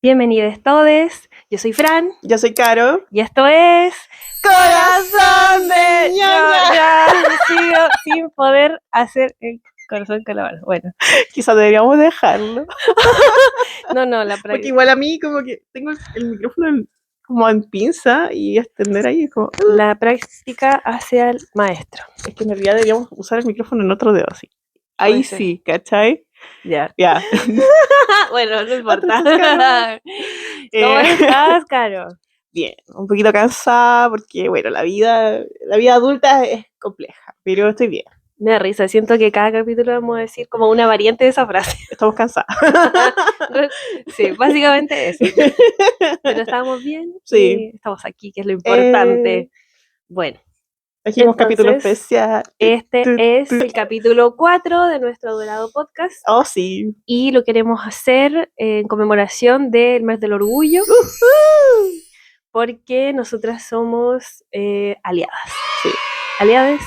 Bienvenidos todos, yo soy Fran Yo soy Caro. y esto es ¡Corazón de ñaña! Ya sigo sin poder hacer el corazón con la mano. Bueno, Quizás deberíamos dejarlo. no, la Porque práctica. igual a mí como que tengo el micrófono como en pinza y extender ahí es como... La práctica hace al maestro. Es que en realidad deberíamos usar el micrófono en otro dedo así. Ahí Puede ser. sí, ¿cachai? Ya. Ya. Bueno, no importa. Entonces, Caro, ¿Cómo eh, estás, Caro? Bien, un poquito cansada porque, bueno, la vida adulta es compleja, pero estoy bien. Me da risa, siento que cada capítulo vamos a decir como una variante de esa frase. Estamos cansadas. Sí, básicamente eso. Pero estamos bien Sí. y estamos aquí, que es lo importante. Bueno, Trajimos capítulo entonces, especial. este es el capítulo 4 de nuestro adorado podcast Oh, sí. y lo queremos hacer en conmemoración del mes del orgullo porque nosotras somos aliadas. Sí. Aliadas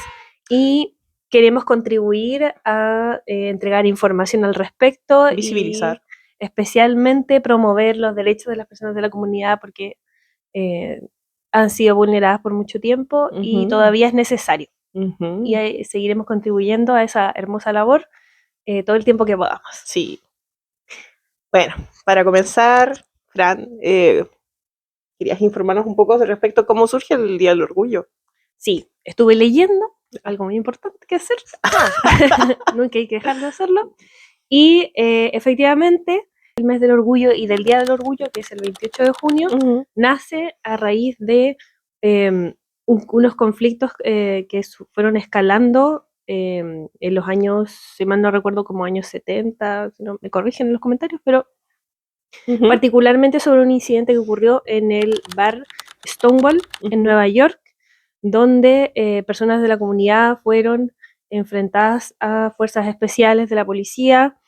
y queremos contribuir a entregar información al respecto Visibilizar. y especialmente promover los derechos de las personas de la comunidad porque han sido vulneradas por mucho tiempo y Ujú. todavía es necesario. Ujú. Y seguiremos contribuyendo a esa hermosa labor todo el tiempo que podamos. Sí. Bueno, para comenzar, Fran, querías informarnos un poco respecto a cómo surge el Día del Orgullo. Sí, estuve leyendo, algo muy importante que hacer, nunca hay que dejar de hacerlo, y efectivamente el mes del orgullo y del Día del Orgullo, que es el 28 de junio, nace a raíz de unos conflictos que fueron escalando en los años, si mal no recuerdo, como años 70, si no me corrigen en los comentarios, pero Ujú. particularmente sobre un incidente que ocurrió en el bar Stonewall en Nueva York, donde personas de la comunidad fueron enfrentadas a fuerzas especiales de la policía,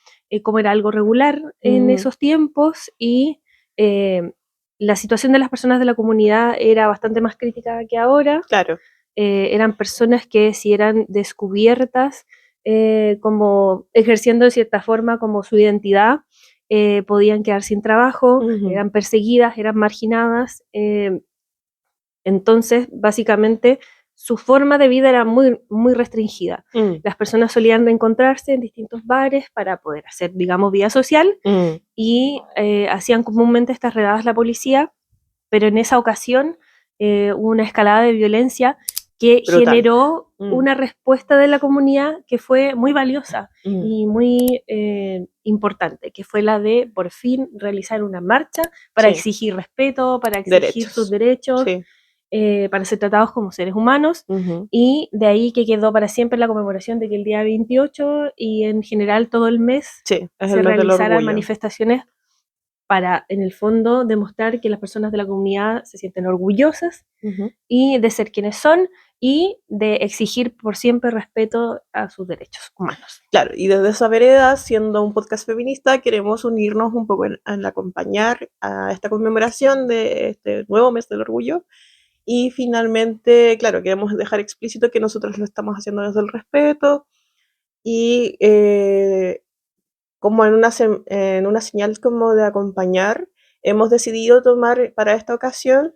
como era algo regular en esos tiempos, y la situación de las personas de la comunidad era bastante más crítica que ahora. Claro. Eran personas que si eran descubiertas como ejerciendo de cierta forma como su identidad, podían quedar sin trabajo, eran perseguidas, eran marginadas. Entonces, básicamente, su forma de vida era muy, muy restringida. Las personas solían encontrarse en distintos bares para poder hacer, digamos, vida social y hacían comúnmente estas redadas la policía, pero en esa ocasión hubo una escalada de violencia que Brutal. generó una respuesta de la comunidad que fue muy valiosa y muy importante, que fue la de por fin realizar una marcha para exigir respeto, para exigir sus derechos, para ser tratados como seres humanos, y de ahí que quedó para siempre la conmemoración de que el día 28 y en general todo el mes se realizaran manifestaciones para, en el fondo, demostrar que las personas de la comunidad se sienten orgullosas y de ser quienes son y de exigir por siempre respeto a sus derechos humanos. Claro, y desde esa vereda, siendo un podcast feminista, queremos unirnos un poco en acompañar a esta conmemoración de este nuevo mes del orgullo. Y finalmente, claro, queremos dejar explícito que nosotros lo estamos haciendo desde el respeto y como en una señal como de acompañar, hemos decidido tomar para esta ocasión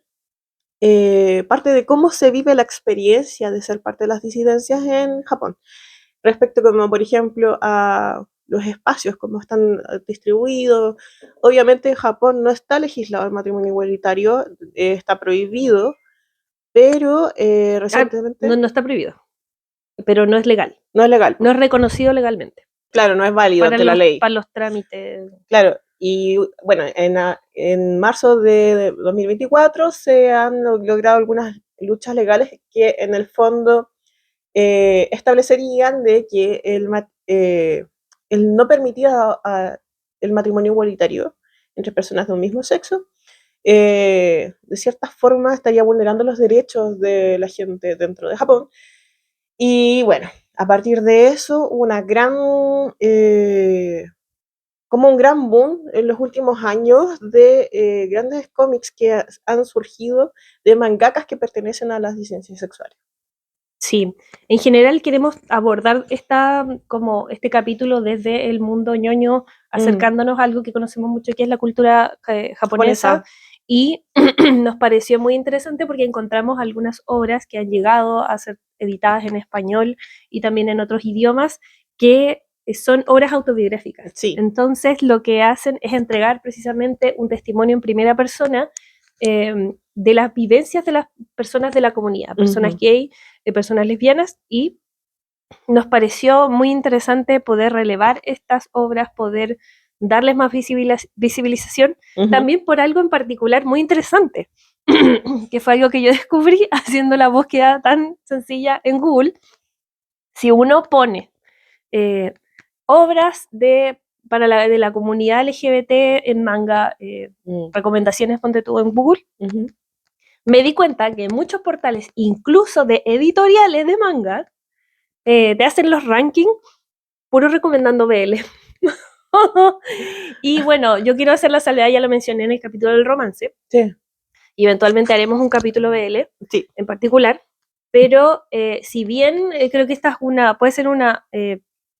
parte de cómo se vive la experiencia de ser parte de las disidencias en Japón. Respecto como, por ejemplo, a los espacios, cómo están distribuidos. Obviamente en Japón no está legislado el matrimonio igualitario, está prohibido, pero recientemente... No está prohibido, pero no es legal. No es legal. No es reconocido legalmente. Claro, no es válido ante la ley. Para los trámites. Claro, y bueno, en marzo de 2024 se han logrado algunas luchas legales que en el fondo establecerían de que el no permitir el matrimonio igualitario entre personas de un mismo sexo, de cierta forma estaría vulnerando los derechos de la gente dentro de Japón. Y bueno, a partir de eso, como un gran boom en los últimos años de grandes cómics que han surgido de mangakas que pertenecen a las disidencias sexuales. Sí, en general queremos abordar como este capítulo desde el mundo ñoño, acercándonos a algo que conocemos mucho, que es la cultura japonesa, y nos pareció muy interesante porque encontramos algunas obras que han llegado a ser editadas en español y también en otros idiomas, que son obras autobiográficas. Sí. Entonces lo que hacen es entregar precisamente un testimonio en primera persona de las vivencias de las personas de la comunidad, personas gay, de personas lesbianas, y nos pareció muy interesante poder relevar estas obras, poder darles más visibilización, también por algo en particular muy interesante, que fue algo que yo descubrí haciendo la búsqueda tan sencilla en Google. Si uno pone obras de la comunidad LGBT en manga, recomendaciones, ponte tú en Google, me di cuenta que muchos portales, incluso de editoriales de manga, te hacen los rankings puro recomendando BL. Y bueno, yo quiero hacer la salvedad, ya lo mencioné en el capítulo del romance. Sí. Y eventualmente haremos un capítulo BL sí. en particular. Pero si bien creo que esta puede ser una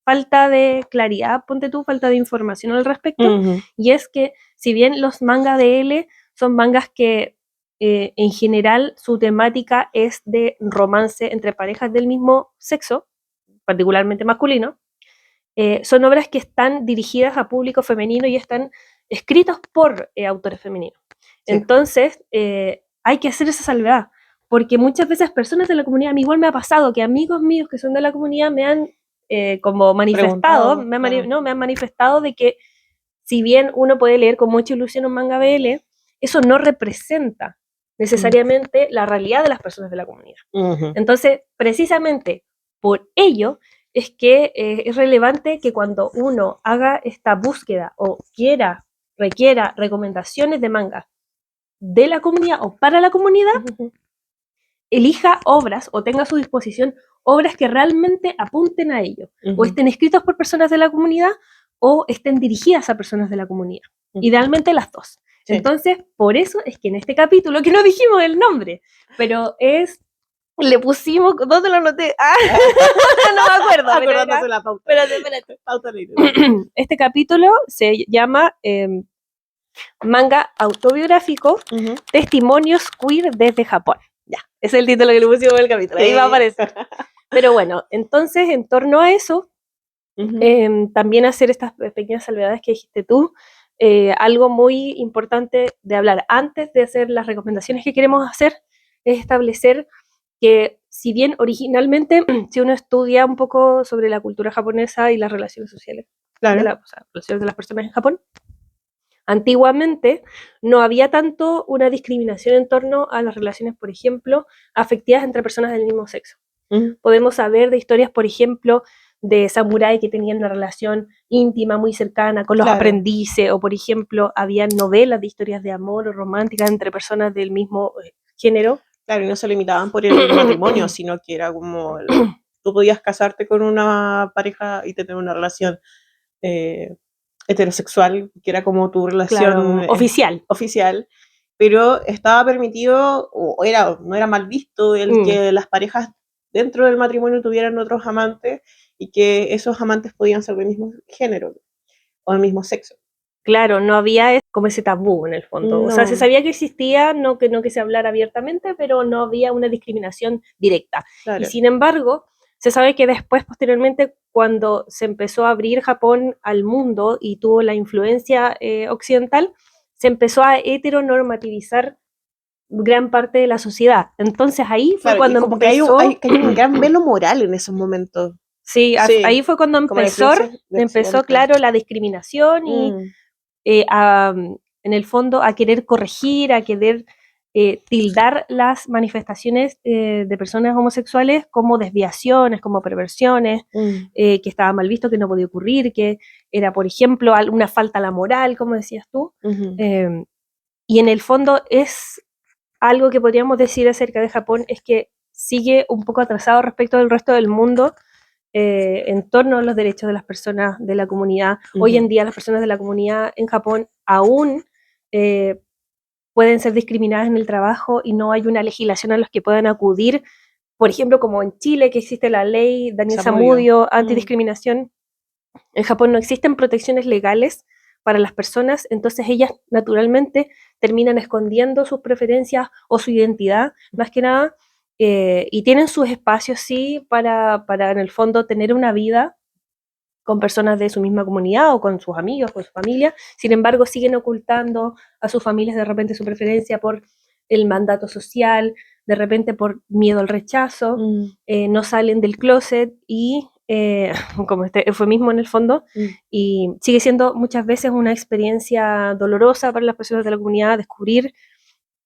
falta de claridad, ponte tú, falta de información al respecto. Y es que si bien los mangas BL son mangas que en general su temática es de romance entre parejas del mismo sexo, particularmente masculino, son obras que están dirigidas a público femenino y están escritos por autores femeninos. Sí. Entonces, hay que hacer esa salvedad, porque muchas veces personas de la comunidad, a mí igual me ha pasado que amigos míos que son de la comunidad me han como manifestado, me han manifestado de que si bien uno puede leer con mucha ilusión un manga BL, eso no representa necesariamente la realidad de las personas de la comunidad. Entonces, precisamente por ello es que es relevante que cuando uno haga esta búsqueda o requiera recomendaciones de manga de la comunidad o para la comunidad, elija obras o tenga a su disposición obras que realmente apunten a ello, o estén escritos por personas de la comunidad o estén dirigidas a personas de la comunidad. Idealmente las dos. Sí. Entonces, por eso es que en este capítulo, que no dijimos el nombre, pero le pusimos, ¿dónde lo anoté? No me acuerdo. Acordándose la pauta. Espérate. Este capítulo se llama Manga autobiográfico, Testimonios queer desde Japón. Ya, ese es el título que le pusimos en el capítulo. Ahí va a aparecer. Pero bueno, entonces, en torno a eso, también hacer estas pequeñas salvedades que dijiste tú, algo muy importante de hablar antes de hacer las recomendaciones que queremos hacer es establecer que si bien originalmente, si uno estudia un poco sobre la cultura japonesa y las relaciones sociales, relaciones de las personas en Japón, antiguamente no había tanto una discriminación en torno a las relaciones, por ejemplo, afectivas entre personas del mismo sexo. Podemos saber de historias, por ejemplo, de samurái que tenían una relación íntima, muy cercana con los aprendices, o por ejemplo, había novelas de historias de amor o románticas entre personas del mismo género. Claro, y no se limitaban por el matrimonio, sino que era como, tú podías casarte con una pareja y tener una relación heterosexual, que era como tu relación oficial, pero estaba permitido, no era mal visto el que las parejas dentro del matrimonio tuvieran otros amantes y que esos amantes podían ser del mismo género o del mismo sexo. Claro, no había como ese tabú en el fondo. No. O sea, se sabía que existía, no que se hablara abiertamente, pero no había una discriminación directa. Claro. Y sin embargo, se sabe que después, posteriormente, cuando se empezó a abrir Japón al mundo y tuvo la influencia occidental, se empezó a heteronormativizar gran parte de la sociedad. Entonces ahí fue cuando como empezó... que hay un gran velo moral en esos momentos. Sí, ahí fue cuando empezó claro, la discriminación y en el fondo a querer corregir, a querer tildar las manifestaciones de personas homosexuales como desviaciones, como perversiones, que estaba mal visto, que no podía ocurrir, que era, por ejemplo, una falta a la moral, como decías tú. Y en el fondo es algo que podríamos decir acerca de Japón, es que sigue un poco atrasado respecto del resto del mundo, en torno a los derechos de las personas de la comunidad. Hoy en día las personas de la comunidad en Japón aún pueden ser discriminadas en el trabajo y no hay una legislación a los que puedan acudir por ejemplo, como en Chile, que existe la ley Daniel Zamudio. Zamudio, antidiscriminación, en Japón no existen protecciones legales para las personas, entonces ellas naturalmente terminan escondiendo sus preferencias o su identidad, más que nada, y tienen sus espacios, sí, para en el fondo tener una vida con personas de su misma comunidad o con sus amigos, con su familia. Sin embargo, siguen ocultando a sus familias de repente su preferencia por el mandato social, de repente por miedo al rechazo, no salen del closet y, como este eufemismo en el fondo, y sigue siendo muchas veces una experiencia dolorosa para las personas de la comunidad descubrir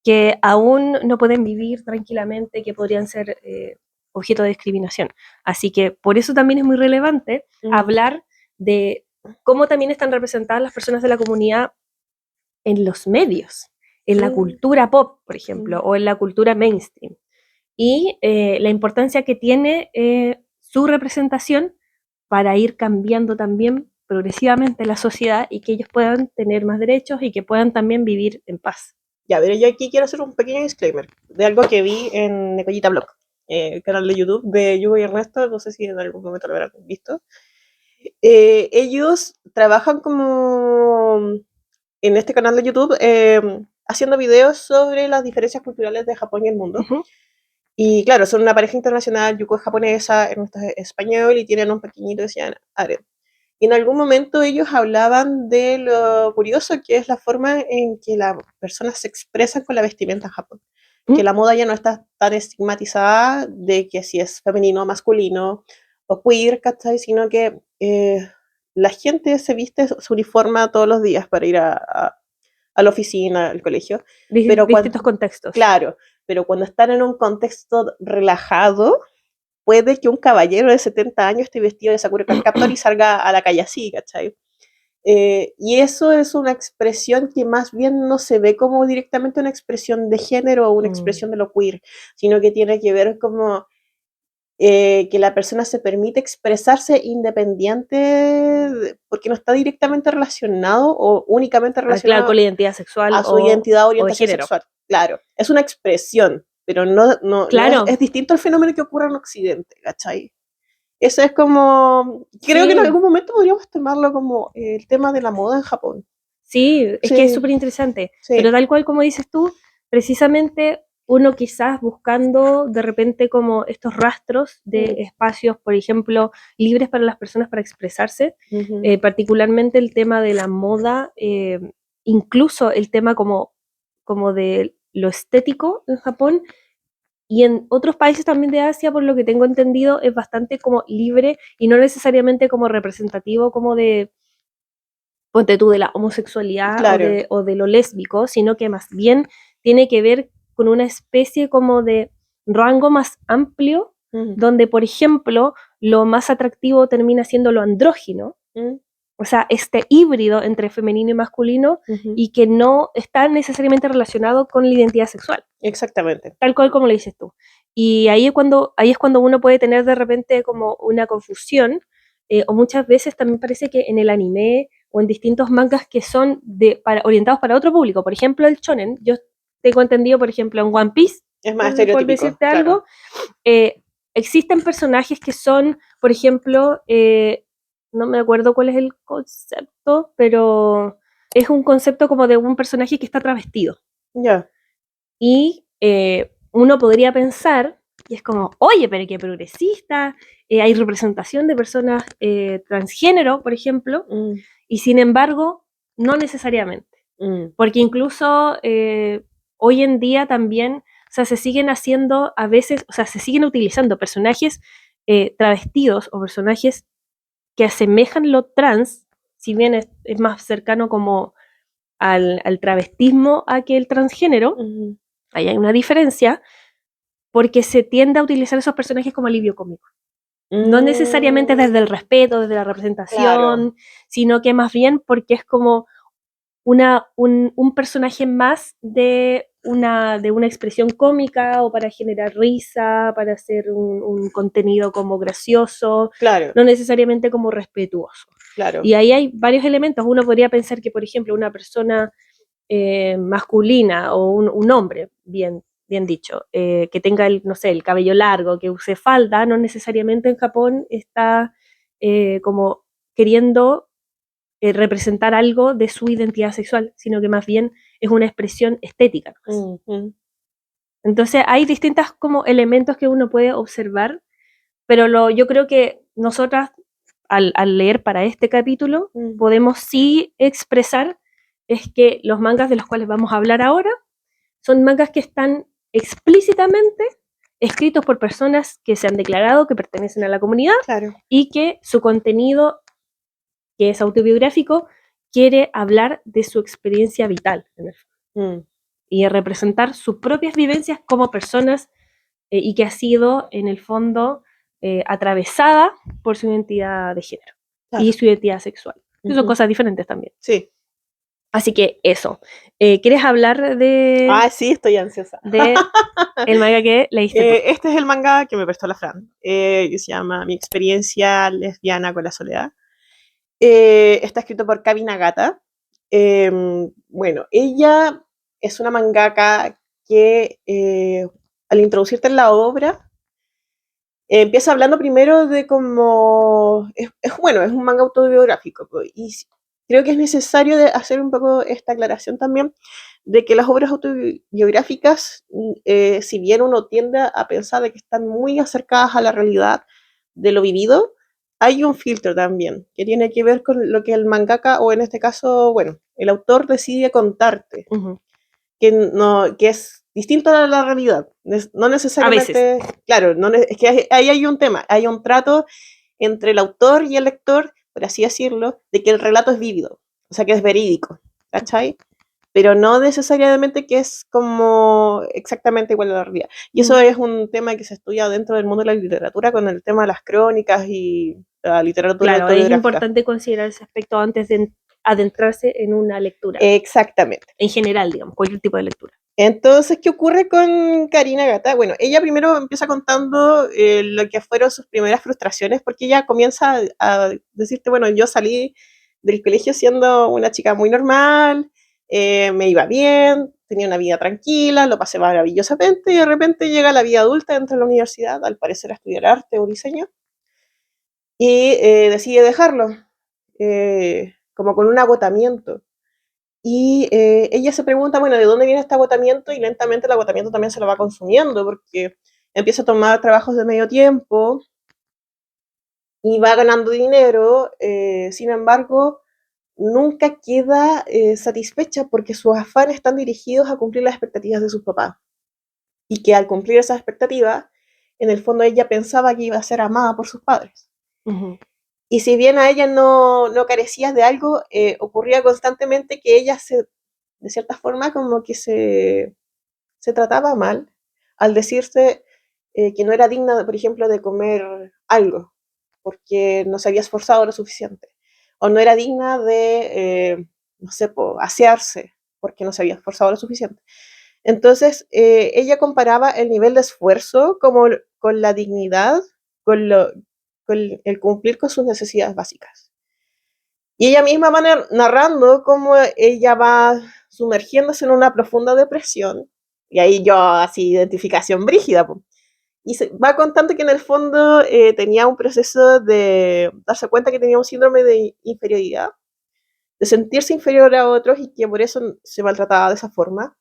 que aún no pueden vivir tranquilamente, que podrían ser objeto de discriminación. Así que por eso también es muy relevante hablar de cómo también están representadas las personas de la comunidad en los medios, en la cultura pop, por ejemplo, o en la cultura mainstream. Y la importancia que tiene su representación para ir cambiando también progresivamente la sociedad y que ellos puedan tener más derechos y que puedan también vivir en paz. Ya, pero yo aquí quiero hacer un pequeño disclaimer de algo que vi en Necollita Blog, el canal de YouTube de Yugo y Ernesto, no sé si en algún momento lo habrán visto. Ellos trabajan como en este canal de YouTube haciendo videos sobre las diferencias culturales de Japón y el mundo. Y claro, son una pareja internacional, Yuko es japonesa, Ernesto es español y tienen un pequeñito que se llama Aren. Y en algún momento ellos hablaban de lo curioso que es la forma en que las personas se expresan con la vestimenta en Japón. Que la moda ya no está tan estigmatizada de que si es femenino o masculino o queer, ¿cachai? Sino que la gente se viste su uniforme todos los días para ir a la oficina, al colegio. Pero distintos contextos. Claro, pero cuando están en un contexto relajado, puede que un caballero de 70 años esté vestido de Sakura Card Captor y salga a la calle así, ¿cachai? Y eso es una expresión que más bien no se ve como directamente una expresión de género o una expresión de lo queer, sino que tiene que ver como que la persona se permite expresarse independiente, porque no está directamente relacionado o únicamente relacionado claro, con la identidad sexual a su identidad o de orientación género. sexual. Claro, es una expresión, pero no Claro. es distinto al fenómeno que ocurre en Occidente, ¿cachai? Eso es como, creo que en algún momento podríamos tomarlo como el tema de la moda en Japón. Sí, es que es súper interesante, pero tal cual como dices tú, precisamente uno quizás buscando de repente como estos rastros de espacios, por ejemplo, libres para las personas para expresarse, particularmente el tema de la moda, incluso el tema como de lo estético en Japón, y en otros países también de Asia, por lo que tengo entendido, es bastante como libre y no necesariamente como representativo como de, ponte tú, de la homosexualidad o de lo lésbico, sino que más bien tiene que ver con una especie como de rango más amplio, donde, por ejemplo, lo más atractivo termina siendo lo andrógino, o sea, este híbrido entre femenino y masculino, y que no está necesariamente relacionado con la identidad sexual. Exactamente. Tal cual como lo dices tú. Y ahí es cuando uno puede tener de repente como una confusión, o muchas veces también parece que en el anime o en distintos mangas que son orientados para otro público, por ejemplo el shonen, yo tengo entendido, por ejemplo, en One Piece, es más estereotípico, por decirte algo, existen personajes que son, por ejemplo, no me acuerdo cuál es el concepto, pero es un concepto como de un personaje que está travestido. Ya. Y uno podría pensar, y es como, oye, pero qué progresista, hay representación de personas transgénero, por ejemplo, y sin embargo, no necesariamente. Porque incluso hoy en día también, o sea, se siguen haciendo a veces, o sea, se siguen utilizando personajes travestidos o personajes que asemejan lo trans, si bien es más cercano como al travestismo a que el transgénero. Ahí hay una diferencia, porque se tiende a utilizar esos personajes como alivio cómico. No necesariamente desde el respeto, desde la representación, sino que más bien porque es como un personaje más de una expresión cómica o para generar risa, para hacer un contenido como gracioso, no necesariamente como respetuoso. Y ahí hay varios elementos. Uno podría pensar que, por ejemplo, una persona masculina o un hombre, bien, bien dicho, que tenga no sé, el cabello largo, que use falda, no necesariamente en Japón está como queriendo representar algo de su identidad sexual, sino que más bien es una expresión estética. Entonces hay distintos como elementos que uno puede observar, pero yo creo que nosotras al leer para este capítulo podemos sí expresar es que los mangas de los cuales vamos a hablar ahora son mangas que están explícitamente escritos por personas que se han declarado que pertenecen a la comunidad, claro, y que su contenido, que es autobiográfico, quiere hablar de su experiencia vital en el fondo, y representar sus propias vivencias como personas y que ha sido en el fondo atravesada por su identidad de género y su identidad sexual. Que son cosas diferentes también. Sí. Así que eso. ¿Quieres hablar de...? Ah, sí, estoy ansiosa. De el manga que leíste tú. Este es el manga que me prestó la Fran, que se llama Mi experiencia lesbiana con la soledad. Está escrito por Kabi Nagata. Bueno, ella es una mangaka que al introducirte en la obra, empieza hablando primero de cómo... bueno, es un manga autobiográfico, y creo que es necesario hacer un poco esta aclaración también, de que las obras autobiográficas, si bien uno tiende a pensar de que están muy acercadas a la realidad de lo vivido, hay un filtro también, que tiene que ver con lo que el mangaka, o en este caso, bueno, el autor decide contarte, que es distinto a la realidad. No necesariamente, a veces. claro, es que ahí hay un tema, hay un trato entre el autor y el lector, por así decirlo, de que el relato es vívido, o sea, que es verídico, ¿cachai? Pero no necesariamente que es como exactamente igual a la realidad. Y eso es un tema que se estudia dentro del mundo de la literatura con el tema de las crónicas y la literatura autobiográfica. Es autobiográfica. importante considerar ese aspecto antes de adentrarse en una lectura. Exactamente. En general, digamos, cualquier tipo de lectura. Entonces, ¿qué ocurre con Karina Gata? Bueno, ella primero empieza contando lo que fueron sus primeras frustraciones, porque ella comienza a decirte, bueno, yo salí del colegio siendo una chica muy normal, me iba bien, tenía una vida tranquila, lo pasé maravillosamente, y de repente llega la vida adulta, entra a la universidad, al parecer a estudiar arte o diseño, y decide dejarlo, como con un agotamiento. Y ella se pregunta, bueno, ¿de dónde viene este agotamiento? Y lentamente el agotamiento también se lo va consumiendo, porque empieza a tomar trabajos de medio tiempo y va ganando dinero, sin embargo, nunca queda satisfecha porque sus afanes están dirigidos a cumplir las expectativas de sus papás. Y que al cumplir esas expectativas, en el fondo ella pensaba que iba a ser amada por sus padres. Y si bien a ella no carecía de algo, ocurría constantemente que ella de cierta forma, como que se trataba mal al decirse que no era digna, por ejemplo, de comer algo, porque no se había esforzado lo suficiente. O no era digna de, no sé, asearse, porque no se había esforzado lo suficiente. Entonces, ella comparaba el nivel de esfuerzo como con la dignidad, con el cumplir con sus necesidades básicas. Y ella misma va narrando cómo ella va sumergiéndose en una profunda depresión, y ahí yo así identificación brígida, y va contando que en el fondo tenía un proceso de darse cuenta que tenía un síndrome de inferioridad, de sentirse inferior a otros y que por eso se maltrataba de esa forma.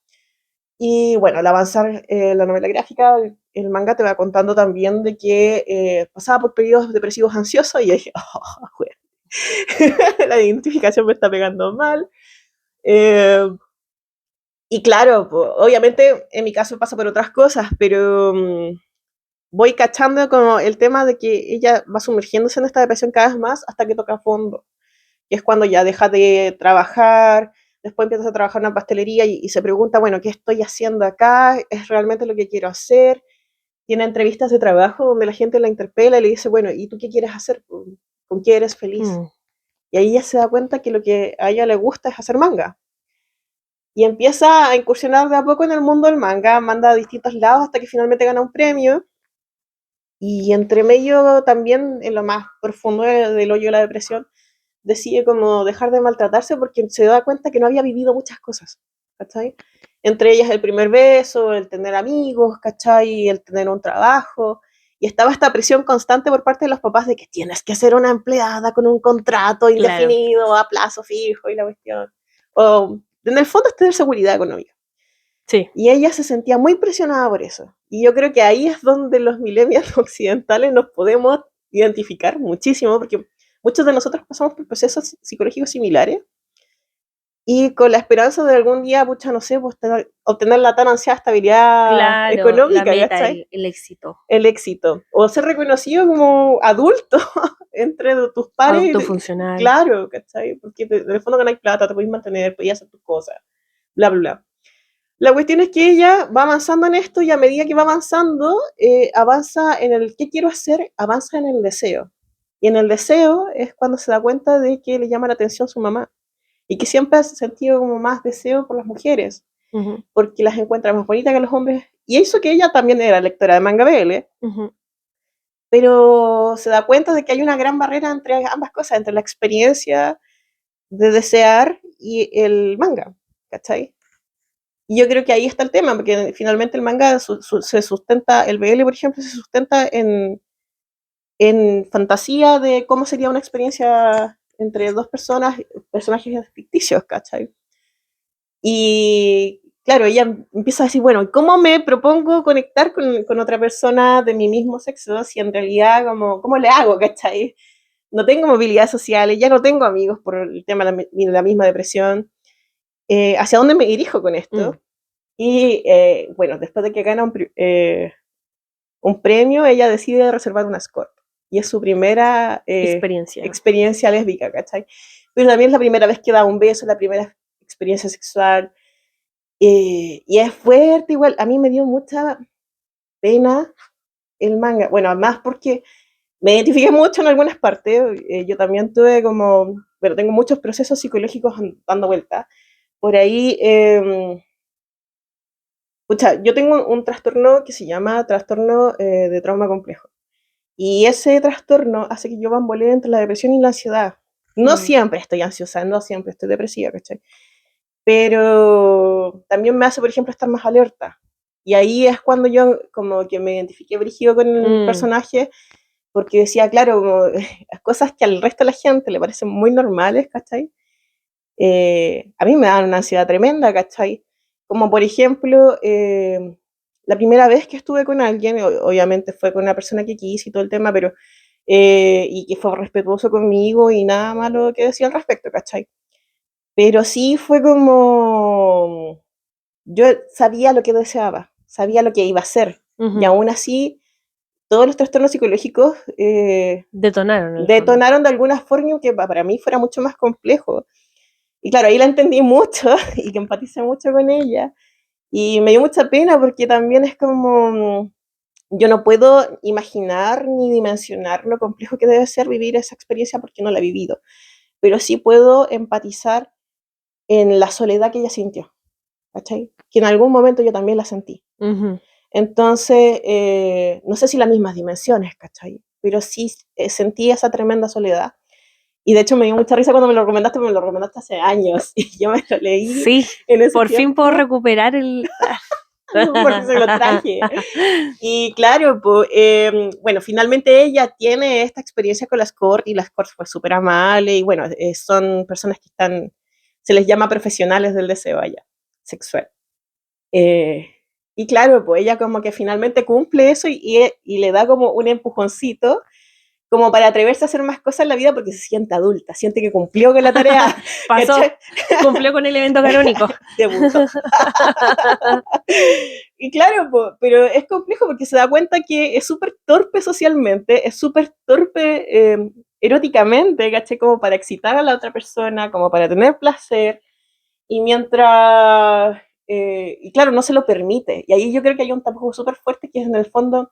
Y bueno, al avanzar la novela gráfica, el manga te va contando también de que pasaba por periodos depresivos ansiosos, y yo dije, oh, la identificación me está pegando mal. Y claro, obviamente en mi caso pasa por otras cosas, pero voy cachando como el tema de que ella va sumergiéndose en esta depresión cada vez más hasta que toca fondo. Y es cuando ya deja de trabajar, después empieza a trabajar en una pastelería y se pregunta, bueno, ¿qué estoy haciendo acá? ¿Es realmente lo que quiero hacer? Tiene entrevistas de trabajo donde la gente la interpela y le dice, bueno, ¿y tú qué quieres hacer? ¿Con qué eres feliz? Y ahí ella se da cuenta que lo que a ella le gusta es hacer manga. Y empieza a incursionar de a poco en el mundo del manga, manda a distintos lados hasta que finalmente gana un premio. Y entre medio también, en lo más profundo del hoyo de la depresión, decide como dejar de maltratarse porque se da cuenta que no había vivido muchas cosas, ¿cachai? Entre ellas el primer beso, el tener amigos, ¿cachai? El tener un trabajo. Y estaba esta presión constante por parte de los papás de que tienes que ser una empleada con un contrato indefinido, a plazo fijo y la cuestión. O, en el fondo, es tener seguridad económica. Sí. Y ella se sentía muy presionada por eso. Y yo creo que ahí es donde los millennials occidentales nos podemos identificar muchísimo, porque muchos de nosotros pasamos por procesos psicológicos similares y con la esperanza de algún día, pucha, no sé, pues, obtener la tan ansiada estabilidad La económica, meta, ¿cachai? el éxito. El éxito. O ser reconocido como adulto entre tus pares. Autofuncional. Claro, ¿cachai? Porque en el fondo ganáis plata, te podéis mantener, podéis hacer tus cosas, bla, bla, bla. La cuestión es que ella va avanzando en esto y a medida que va avanzando, avanza en el qué quiero hacer, avanza en el deseo. Y en el deseo es cuando se da cuenta de que le llama la atención su mamá. Y que siempre ha sentido como más deseo por las mujeres, porque las encuentra más bonitas que los hombres. Y eso que ella también era lectora de manga BL, pero se da cuenta de que hay una gran barrera entre ambas cosas, entre la experiencia de desear y el manga, ¿cachai? Y yo creo que ahí está el tema, porque finalmente el manga se sustenta, el BL, por ejemplo, se sustenta en fantasía de cómo sería una experiencia entre dos personas, personajes ficticios, ¿cachai? Y claro, ella empieza a decir, bueno, ¿cómo me propongo conectar con otra persona de mi mismo sexo si en realidad, ¿cómo le hago, ¿cachai? No tengo movilidad social, ya no tengo amigos por el tema de la misma depresión. ¿Hacia dónde me dirijo con esto? Y bueno, después de que gana un premio, ella decide reservar una escort. Y es su primera experiencia lésbica, ¿cachai? Pero también es la primera vez que da un beso, la primera experiencia sexual. Y es fuerte igual. A mí me dio mucha pena el manga. Bueno, además porque me identifiqué mucho en algunas partes. Yo también tuve pero tengo muchos procesos psicológicos dando vueltas. Por ahí... yo tengo un trastorno que se llama trastorno de trauma complejo. Y ese trastorno hace que yo bambolee entre la depresión y la ansiedad. No siempre estoy ansiosa, no siempre estoy depresiva, ¿cachai? Pero también me hace, por ejemplo, estar más alerta. Y ahí es cuando yo como que me identifiqué brígido con el personaje, porque decía, claro, como, cosas que al resto de la gente le parecen muy normales, ¿cachai? A mí me dan una ansiedad tremenda, ¿cachai? Como por ejemplo, la primera vez que estuve con alguien, obviamente fue con una persona que quise y todo el tema, pero y que fue respetuoso conmigo y nada malo que decir al respecto, ¿cachai? Pero sí fue como, yo sabía lo que deseaba, sabía lo que iba a hacer, y aún así todos los trastornos psicológicos detonaron de alguna forma que para mí fuera mucho más complejo. Y claro, ahí la entendí mucho y que empaticé mucho con ella. Y me dio mucha pena porque también es como, yo no puedo imaginar ni dimensionar lo complejo que debe ser vivir esa experiencia porque no la he vivido. Pero sí puedo empatizar en la soledad que ella sintió, ¿cachai? Que en algún momento yo también la sentí. Entonces, no sé si las mismas dimensiones, ¿cachai? Pero sí sentí esa tremenda soledad. Y de hecho me dio mucha risa cuando me lo recomendaste hace años. Y yo me lo leí. Sí, en ese por tiempo. Fin puedo recuperar el... porque se lo traje. Y claro, pues, bueno, finalmente ella tiene esta experiencia con las escort y la escort fue súper amable. Y bueno, son personas que están, se les llama profesionales del deseo allá, sexual. Y claro, pues ella como que finalmente cumple eso y le da como un empujoncito como para atreverse a hacer más cosas en la vida porque se siente adulta, siente que cumplió con la tarea. Pasó, cumplió con el evento canónico. Debutó. Y claro, pero es complejo porque se da cuenta que es súper torpe socialmente, es súper torpe eróticamente, ¿caché? Como para excitar a la otra persona, como para tener placer, y mientras... y claro, no se lo permite. Y ahí yo creo que hay un tapujo súper fuerte que es en el fondo...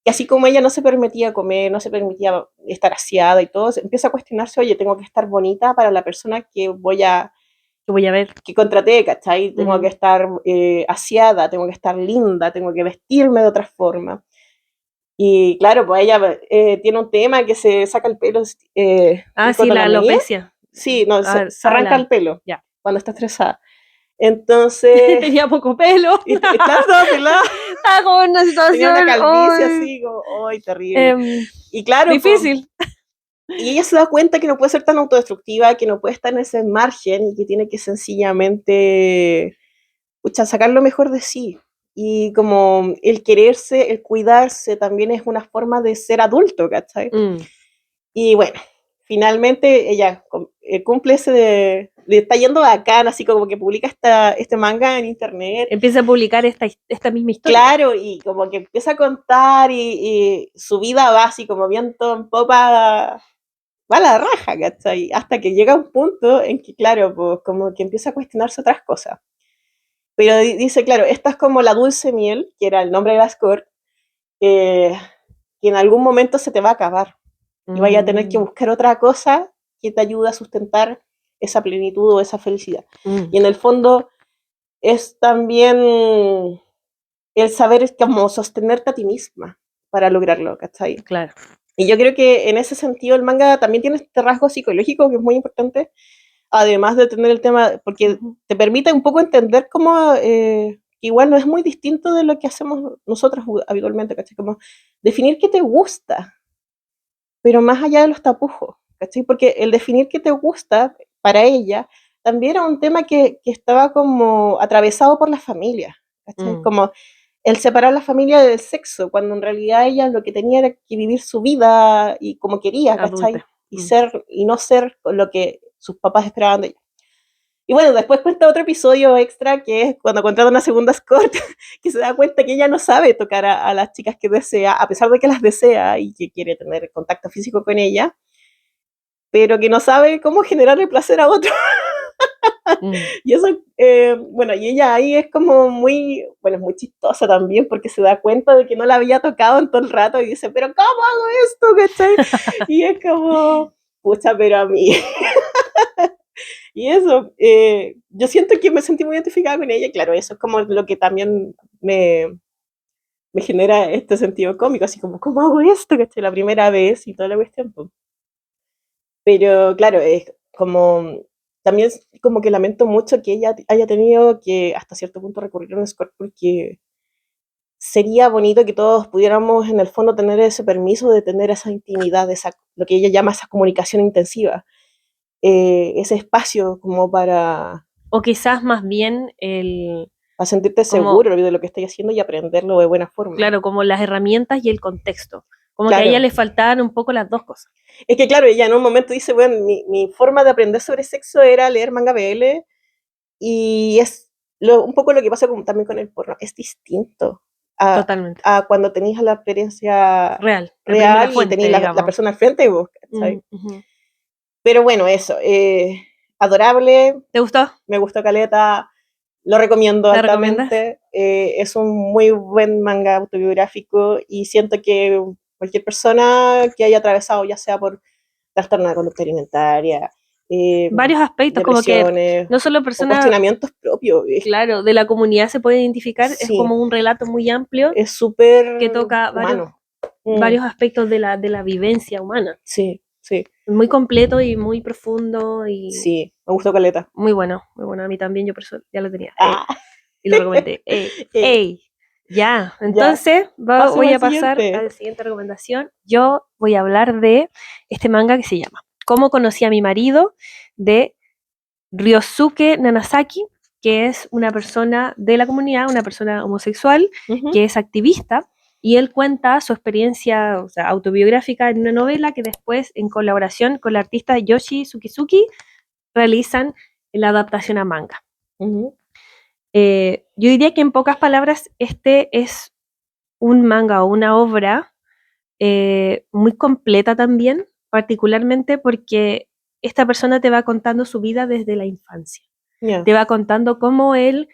Y así como ella no se permitía comer, no se permitía estar aseada y todo, empieza a cuestionarse, oye, tengo que estar bonita para la persona que voy a ver, que contraté, ¿cachai? Tengo que estar aseada, tengo que estar linda, tengo que vestirme de otra forma. Y claro, pues ella tiene un tema que se saca el pelo. Sí, la alopecia. Sí, no, se arranca el pelo cuando está estresada. Entonces, Tenía poco pelo. y claro, estaba pelada, Estaba como en una situación. tenía una calvicie ay, así, como, ¡ay, terrible! Y claro, difícil. y ella se da cuenta que no puede ser tan autodestructiva, que no puede estar en ese margen y que tiene que sencillamente, pucha, sacar lo mejor de sí. Y como el quererse, el cuidarse, también es una forma de ser adulto, ¿cachai? Y bueno, finalmente ella cumple le está yendo bacán, así como que publica este manga en internet. Empieza a publicar esta misma historia. Claro, y como que empieza a contar y su vida va así como viento en popa, va a la raja, ¿cachai? Hasta que llega un punto en que, claro, pues como que empieza a cuestionarse otras cosas. Pero dice, claro, esta es como la dulce miel, que era el nombre de la score, que en algún momento se te va a acabar. Y vaya a tener que buscar otra cosa que te ayude a sustentar esa plenitud o esa felicidad. Y en el fondo es también el saber cómo sostenerte a ti misma para lograrlo, ¿cachai? Claro. Y yo creo que en ese sentido el manga también tiene este rasgo psicológico que es muy importante, además de tener el tema, porque te permite un poco entender cómo igual no es muy distinto de lo que hacemos nosotros habitualmente, ¿cachai? Como definir qué te gusta, pero más allá de los tapujos, ¿cachai? Porque el definir qué te gusta para ella también era un tema que estaba como atravesado por la familia, ¿cachai? Como el separar la familia del sexo, cuando en realidad ella lo que tenía era que vivir su vida y como quería, ¿cachai? Y no ser lo que sus papás esperaban de ella. Y bueno, después cuenta otro episodio extra que es cuando contrata una segunda escort, que se da cuenta que ella no sabe tocar a las chicas que desea, a pesar de que las desea y que quiere tener contacto físico con ella, pero que no sabe cómo generarle placer a otro. Y eso, bueno, y ella ahí es como muy, bueno, es muy chistosa también porque se da cuenta de que no la había tocado en todo el rato y dice, pero ¿cómo hago esto? ¿Cachai? Y es como, pucha, pero a mí. Y eso, yo siento que me sentí muy identificada con ella, claro, eso es como lo que también me genera este sentido cómico, así como, ¿cómo hago esto? ¿Cachai? La primera vez y toda la cuestión. Pues. Pero claro, es como, también como que lamento mucho que ella haya tenido que hasta cierto punto recurrir a un escort porque sería bonito que todos pudiéramos en el fondo tener ese permiso de tener esa intimidad, lo que ella llama esa comunicación intensiva, ese espacio como para... O quizás más bien para sentirte seguro de lo que estás haciendo y aprenderlo de buena forma. Claro, como las herramientas y el contexto. Como claro. que a ella le faltaban un poco las dos cosas. Es que claro, ella en un momento dice, bueno, mi forma de aprender sobre sexo era leer manga BL y es un poco lo que pasa también con el porno, es distinto Totalmente. A cuando tenéis la experiencia real y tenéis la persona al frente de vos, ¿sabes? Pero bueno, eso, adorable. ¿Te gustó? Me gustó caleta, lo recomiendo altamente. Es un muy buen manga autobiográfico y siento que cualquier persona que haya atravesado, ya sea por trastorno de conducta alimentaria, varios aspectos, como que no solo personas, cuestionamientos propios. Claro, de la comunidad se puede identificar, sí. Es como un relato muy amplio. Es súper que toca varios aspectos de la vivencia humana. Sí, sí. Muy completo y muy profundo. Y sí, me gustó caleta. Muy bueno, muy bueno. A mí también, yo por eso ya lo tenía. Y lo recomendé. ¡Ey! Ya, entonces voy a pasar a la siguiente recomendación. Yo voy a hablar de este manga que se llama ¿Cómo conocí a mi marido? De Ryosuke Nanasaki, que es una persona de la comunidad, una persona homosexual, que es activista, y él cuenta su experiencia, o sea, autobiográfica en una novela que después, en colaboración con la artista Yoshi Sukizuki, realizan la adaptación a manga. Yo diría que en pocas palabras este es un manga o una obra muy completa también, particularmente porque esta persona te va contando su vida desde la infancia. Te va contando cómo él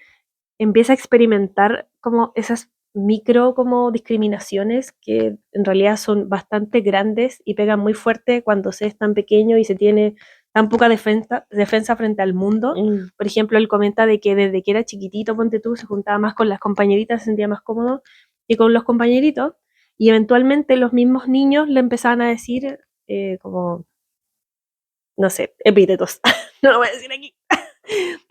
empieza a experimentar como esas micro como discriminaciones que en realidad son bastante grandes y pegan muy fuerte cuando se es tan pequeño y se tiene tan poca defensa frente al mundo. Por ejemplo, él comenta de que desde que era chiquitito, ponte tú, se juntaba más con las compañeritas, se sentía más cómodo que con los compañeritos, y eventualmente los mismos niños le empezaban a decir como, no sé, epítetos, no lo voy a decir aquí,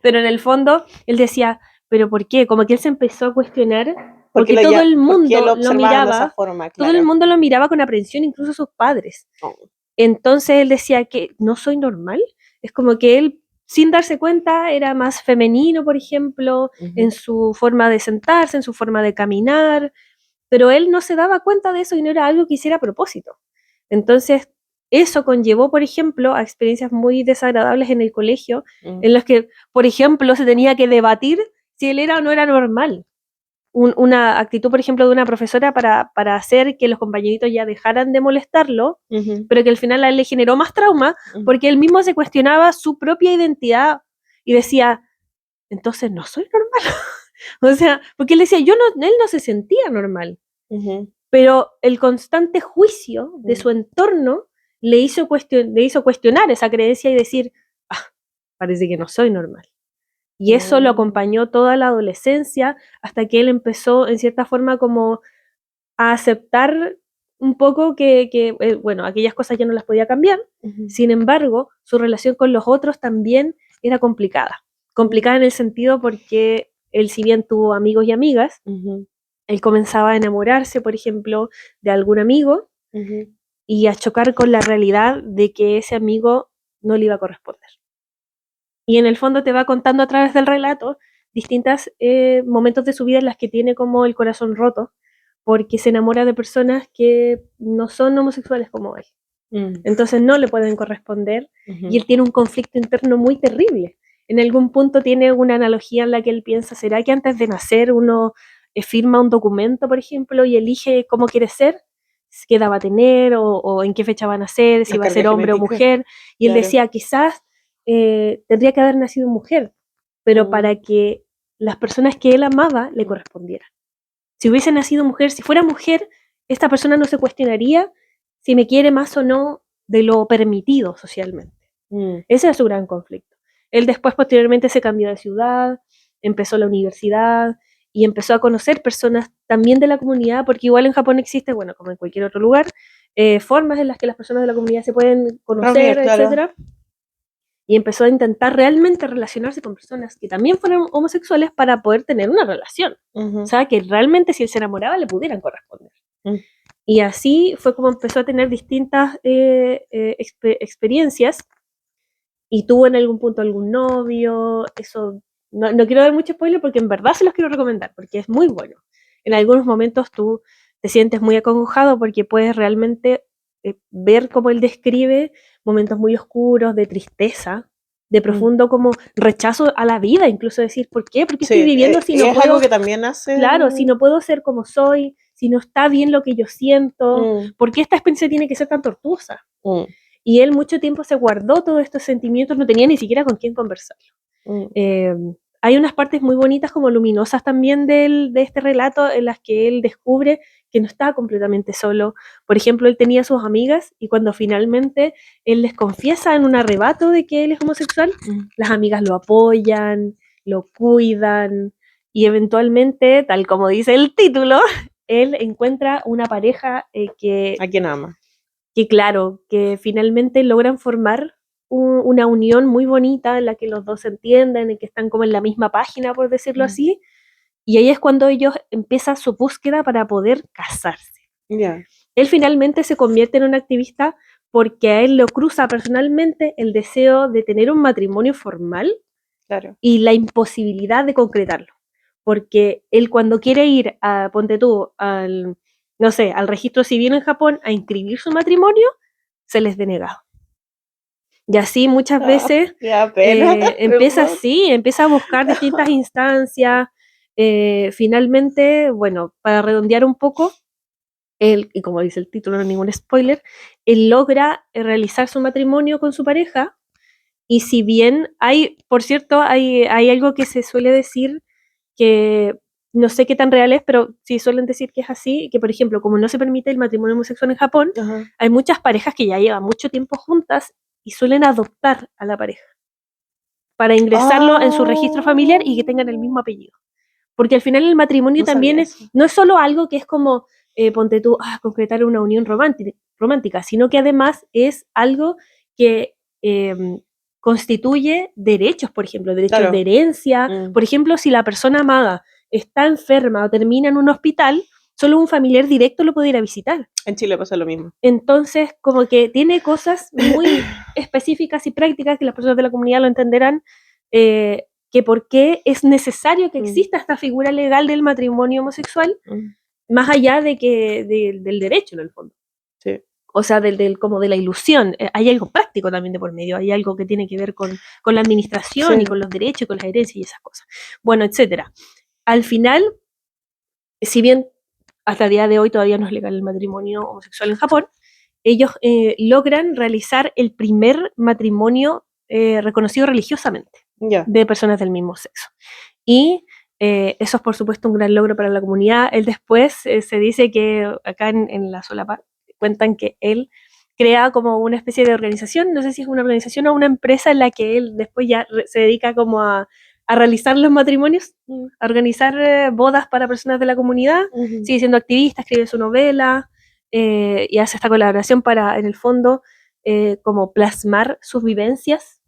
Pero en el fondo, él decía, ¿pero por qué? Como que él se empezó a cuestionar, porque Porque todo el porque mundo lo lo observaban de esa miraba, forma, todo el claro. mundo lo miraba con aprensión, incluso sus padres. Oh. Entonces él decía que no soy normal. Es como que él, sin darse cuenta, era más femenino, por ejemplo, en su forma de sentarse, en su forma de caminar, pero él no se daba cuenta de eso y no era algo que hiciera a propósito. Entonces, eso conllevó, por ejemplo, a experiencias muy desagradables en el colegio, en las que, por ejemplo, se tenía que debatir si él era o no era normal. Una actitud, por ejemplo, de una profesora para hacer que los compañeritos ya dejaran de molestarlo, pero que al final a él le generó más trauma, porque él mismo se cuestionaba su propia identidad y decía, entonces no soy normal. O sea, porque él decía, él no se sentía normal, pero el constante juicio de su entorno le hizo cuestionar esa creencia y decir, ah, parece que no soy normal. Y eso lo acompañó toda la adolescencia hasta que él empezó, en cierta forma, como a aceptar un poco que bueno, aquellas cosas ya no las podía cambiar. Sin embargo, su relación con los otros también era complicada. Complicada en el sentido porque él, si bien tuvo amigos y amigas, él comenzaba a enamorarse, por ejemplo, de algún amigo y a chocar con la realidad de que ese amigo no le iba a corresponder. Y en el fondo te va contando a través del relato distintos momentos de su vida en las que tiene como el corazón roto, porque se enamora de personas que no son homosexuales como él. Entonces no le pueden corresponder y él tiene un conflicto interno muy terrible. En algún punto tiene una analogía en la que él piensa, ¿será que antes de nacer uno firma un documento, por ejemplo, y elige cómo quiere ser? ¿Qué edad va a tener? O en qué fecha va a nacer, si va a ser hombre o mujer. Y él decía, quizás tendría que haber nacido mujer, pero para que las personas que él amaba le correspondieran. Si hubiese nacido mujer, si fuera mujer, esta persona no se cuestionaría si me quiere más o no de lo permitido socialmente. Ese es su gran conflicto. Él después, posteriormente, se cambió de ciudad, empezó la universidad y empezó a conocer personas también de la comunidad, porque igual en Japón existe, bueno, como en cualquier otro lugar, formas en las que las personas de la comunidad se pueden conocer, etcétera. Y empezó a intentar realmente relacionarse con personas que también fueran homosexuales para poder tener una relación. O sea, que realmente si él se enamoraba le pudieran corresponder. Y así fue como empezó a tener distintas experiencias y tuvo en algún punto algún novio. Eso no quiero dar mucho spoiler porque en verdad se los quiero recomendar porque es muy bueno. En algunos momentos tú te sientes muy acongojado porque puedes realmente ver cómo él describe momentos muy oscuros de tristeza, de profundo como rechazo a la vida, incluso decir, ¿por qué? ¿Por qué estoy viviendo si no es puedo? Algo que también hace... Claro, si no puedo ser como soy, si no está bien lo que yo siento, ¿por qué esta experiencia tiene que ser tan tortuosa? Y él mucho tiempo se guardó todos estos sentimientos, no tenía ni siquiera con quién conversarlo. Hay unas partes muy bonitas como luminosas también de este relato en las que él descubre que no está completamente solo. Por ejemplo, él tenía sus amigas y cuando finalmente él les confiesa en un arrebato de que él es homosexual, las amigas lo apoyan, lo cuidan y eventualmente, tal como dice el título, él encuentra una pareja que... ¿A quién ama? Que claro, que finalmente logran formar una unión muy bonita en la que los dos se entienden y que están como en la misma página, por decirlo así, y ahí es cuando ellos empiezan su búsqueda para poder casarse. Él finalmente se convierte en un activista porque a él lo cruza personalmente el deseo de tener un matrimonio formal y la imposibilidad de concretarlo, porque él cuando quiere ir a, ponte tú, no sé, al registro civil en Japón a inscribir su matrimonio, se les denegado. Y así muchas veces empieza a buscar distintas instancias. Finalmente, bueno, para redondear un poco, él, y como dice el título, no es ningún spoiler, él logra realizar su matrimonio con su pareja. Y si bien hay, por cierto, hay algo que se suele decir que no sé qué tan real es, pero sí suelen decir que es así, que por ejemplo, como no se permite el matrimonio homosexual en Japón, hay muchas parejas que ya llevan mucho tiempo juntas y suelen adoptar a la pareja para ingresarlo en su registro familiar y que tengan el mismo apellido. Porque al final el matrimonio también no es solo algo que es como, ponte tú, concretar una unión romántica, sino que además es algo que constituye derechos, por ejemplo, derechos Claro. de herencia. Por ejemplo, si la persona amada está enferma o termina en un hospital, solo un familiar directo lo puede ir a visitar. En Chile pasa lo mismo. Entonces, como que tiene cosas muy específicas y prácticas que las personas de la comunidad lo entenderán, que por qué es necesario que exista esta figura legal del matrimonio homosexual, más allá de del derecho, en el fondo. Sí. O sea, como de la ilusión. Hay algo práctico también de por medio, hay algo que tiene que ver con la administración y con los derechos y con las herencias y esas cosas. Bueno, etcétera. Al final, si bien hasta el día de hoy todavía no es legal el matrimonio homosexual en Japón, ellos logran realizar el primer matrimonio reconocido religiosamente de personas del mismo sexo. Y eso es por supuesto un gran logro para la comunidad. Él después se dice que acá en la solapa cuentan que él crea como una especie de organización, no sé si es una organización o una empresa en la que él después ya se dedica como a realizar los matrimonios, a organizar bodas para personas de la comunidad, sigue siendo activista, escribe su novela y hace esta colaboración para, en el fondo, como plasmar sus vivencias,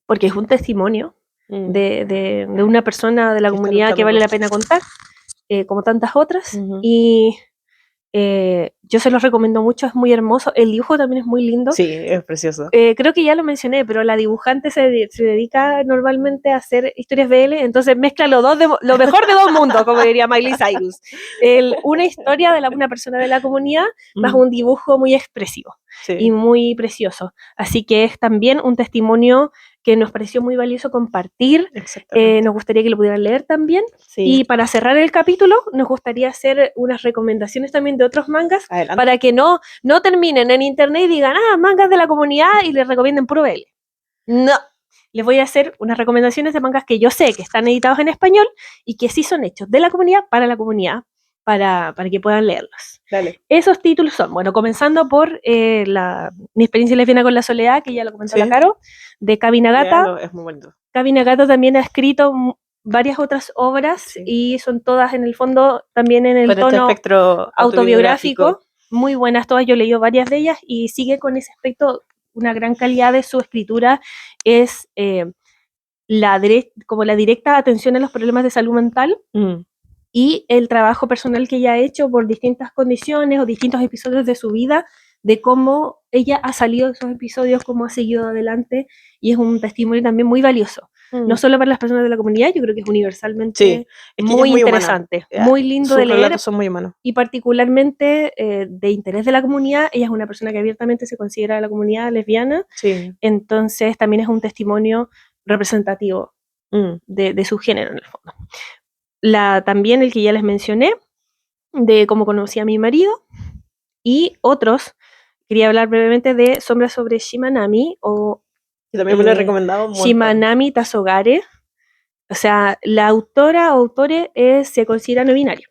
porque es un testimonio de una persona de la comunidad que vale la pena contar, como tantas otras, y yo se los recomiendo mucho, es muy hermoso, el dibujo también es muy lindo. Sí, es precioso. Creo que ya lo mencioné, pero la dibujante se dedica normalmente a hacer historias BL, entonces mezcla lo mejor de dos mundos, como diría Miley Cyrus. Una historia de una persona de la comunidad, más un dibujo muy expresivo y muy precioso. Así que es también un testimonio que nos pareció muy valioso compartir. Nos gustaría que lo pudieran leer también. Y para cerrar el capítulo, nos gustaría hacer unas recomendaciones también de otros mangas. Adelante. Para que no terminen en internet y digan, mangas de la comunidad, y les recomienden puro BL. No. Les voy a hacer unas recomendaciones de mangas que yo sé que están editados en español y que sí son hechos de la comunidad, para que puedan leerlos. Dale. Esos títulos son, bueno, comenzando por mi experiencia lesbiana con la soledad, que ya lo comentó la Caro, de Kabi Nagata. Es muy bonito. Kabi Nagata también ha escrito varias otras obras y son todas en el fondo también en el tono espectro autobiográfico, muy buenas todas, yo he leído varias de ellas y sigue con ese aspecto, una gran calidad de su escritura es como la directa atención a los problemas de salud mental y el trabajo personal que ella ha hecho por distintas condiciones o distintos episodios de su vida, de cómo ella ha salido de esos episodios, cómo ha seguido adelante, y es un testimonio también muy valioso. No solo para las personas de la comunidad, yo creo que es universalmente muy interesante, muy lindo de leer. Sus relatos son muy humanos. Y particularmente de interés de la comunidad. Ella es una persona que abiertamente se considera de la comunidad lesbiana, entonces también es un testimonio representativo de su género en el fondo. También el que ya les mencioné, de cómo conocí a mi marido, y otros, quería hablar brevemente de Sombra sobre Shimanami, o que también me lo he recomendado un montón. Shimanami Tazogare. O sea, la autora o autore se considera no binario.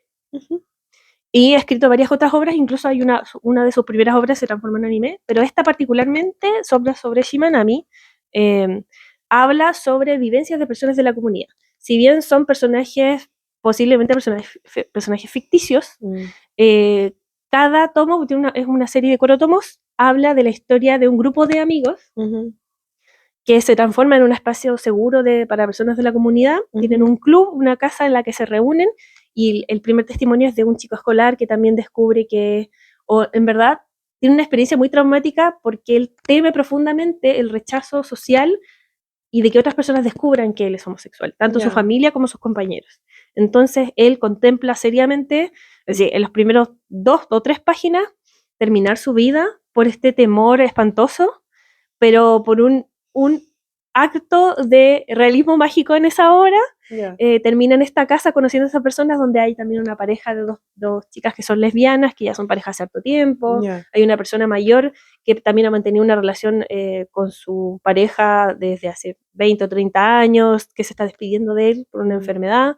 Y ha escrito varias otras obras, incluso hay una de sus primeras obras se transformó en anime, pero esta particularmente, Sombra sobre Shimanami, habla sobre vivencias de personas de la comunidad. Si bien son personajes, posiblemente personajes ficticios, cada tomo, es una serie de 4 tomos, habla de la historia de un grupo de amigos que se transforma en un espacio seguro para personas de la comunidad. Tienen un club, una casa en la que se reúnen, y el primer testimonio es de un chico escolar que también descubre en verdad, tiene una experiencia muy traumática porque él teme profundamente el rechazo social y de que otras personas descubran que él es homosexual, tanto su familia como sus compañeros. Entonces él contempla seriamente, es decir, en los primeros 2 o 3 páginas, terminar su vida por este temor espantoso, pero por un acto de realismo mágico en esa obra, termina en esta casa conociendo a esas personas, donde hay también una pareja de dos chicas que son lesbianas, que ya son pareja hace harto tiempo. Hay una persona mayor que también ha mantenido una relación con su pareja desde hace 20 o 30 años, que se está despidiendo de él por una enfermedad.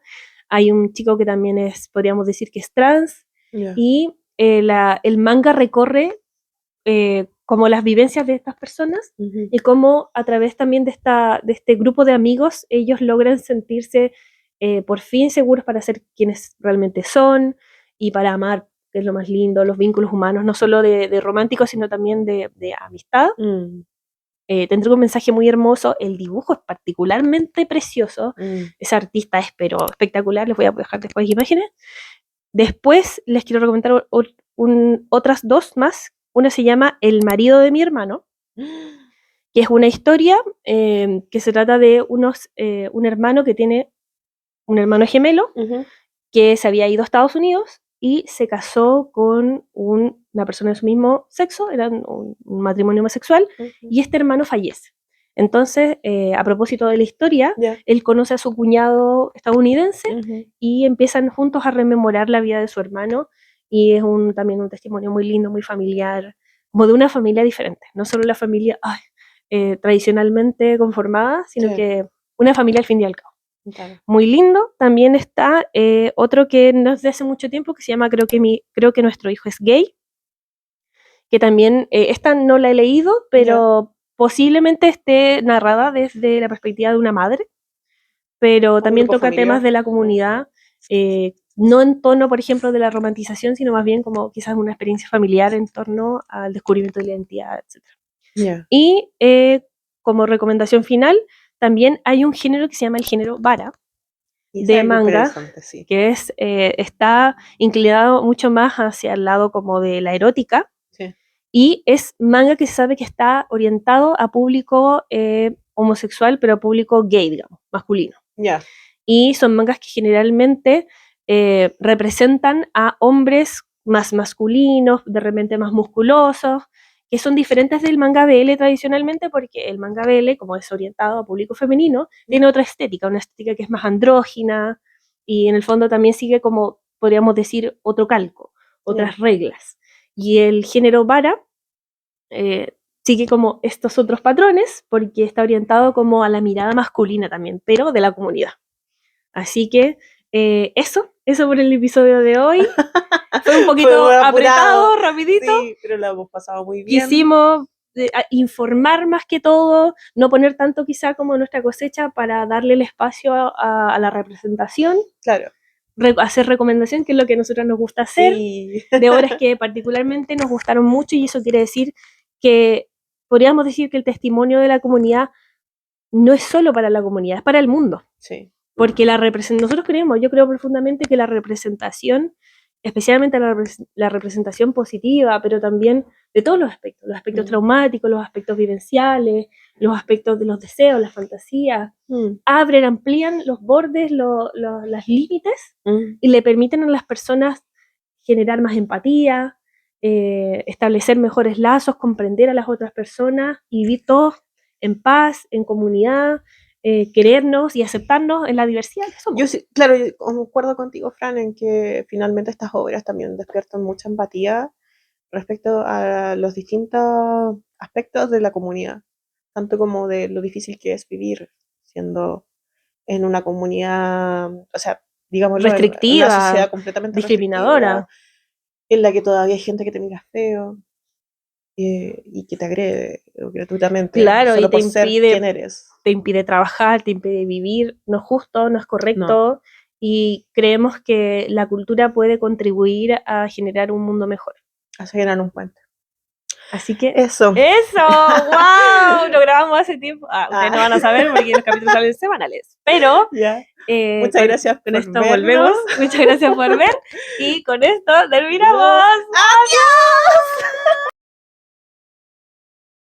Hay un chico que también podríamos decir que es trans, y el manga recorre como las vivencias de estas personas y cómo a través también de este grupo de amigos ellos logran sentirse por fin seguros para ser quienes realmente son y para amar, que es lo más lindo, los vínculos humanos, no solo de románticos, sino también de amistad. te entrega un mensaje muy hermoso, el dibujo es particularmente precioso, ese artista es pero espectacular, les voy a dejar después imágenes. Después les quiero recomendar otras dos más, una se llama El marido de mi hermano, que es una historia que se trata de un hermano que tiene un hermano gemelo, que se había ido a Estados Unidos y se casó con una persona de su mismo sexo, era un matrimonio homosexual, y este hermano fallece. Entonces, a propósito de la historia, él conoce a su cuñado estadounidense y empiezan juntos a rememorar la vida de su hermano, y es también un testimonio muy lindo, muy familiar, como de una familia diferente, no solo la familia tradicionalmente conformada, sino que una familia al fin y al cabo. Claro. Muy lindo. También está otro que no es de hace mucho tiempo, que se llama Creo que nuestro hijo es gay, que también, esta no la he leído, pero posiblemente esté narrada desde la perspectiva de una madre, pero también toca familiar. temas de la comunidad, no en tono, por ejemplo, de la romantización, sino más bien como quizás una experiencia familiar en torno al descubrimiento de la identidad, etc. Y como recomendación final, también hay un género que se llama el género vara, de manga, sí, que está inclinado mucho más hacia el lado como de la erótica, sí. Y es manga que se sabe que está orientado a público homosexual, pero a público gay, digamos, masculino. Y son mangas que generalmente representan a hombres más masculinos, de repente más musculosos, que son diferentes del manga BL tradicionalmente, porque el manga BL, como es orientado a público femenino, tiene otra estética, una estética que es más andrógina, y en el fondo también sigue como, podríamos decir, otro calco, otras reglas. Y el género vara sigue como estos otros patrones, porque está orientado como a la mirada masculina también, pero de la comunidad. Así que eso por el episodio de hoy. Fue un poquito apretado, rapidito. Sí, pero lo hemos pasado muy bien. Quisimos informar más que todo, no poner tanto quizá como nuestra cosecha, para darle el espacio a la representación. Claro. Hacer recomendación, que es lo que a nosotros nos gusta hacer, de obras que particularmente nos gustaron mucho, y eso quiere decir que podríamos decir que el testimonio de la comunidad no es solo para la comunidad, es para el mundo. Sí. Porque nosotros yo creo profundamente que la representación, especialmente la representación positiva, pero también de todos los aspectos traumáticos, los aspectos vivenciales, los aspectos de los deseos, las fantasías, amplían los bordes, los límites, y le permiten a las personas generar más empatía, establecer mejores lazos, comprender a las otras personas y vivir todos en paz, en comunidad, querernos y aceptarnos en la diversidad que somos. Yo sí, claro, yo concuerdo contigo, Fran, en que finalmente estas obras también despiertan mucha empatía respecto a los distintos aspectos de la comunidad, tanto como de lo difícil que es vivir siendo en una comunidad, o sea, digamos, restrictiva, una sociedad completamente discriminadora, en la que todavía hay gente que te mira feo y que te agrede gratuitamente, claro, solo y por ser quien eres. Te impide trabajar, te impide vivir, no es justo, no es correcto, y creemos que la cultura puede contribuir a generar un mundo mejor. A generar un puente. Así que ¡Eso! ¡Wow! Lo grabamos hace tiempo. Ustedes no van a saber porque los capítulos salen semanales. Pero muchas gracias por esto vernos. Volvemos. Muchas gracias por ver. Y con esto terminamos. ¡Adiós!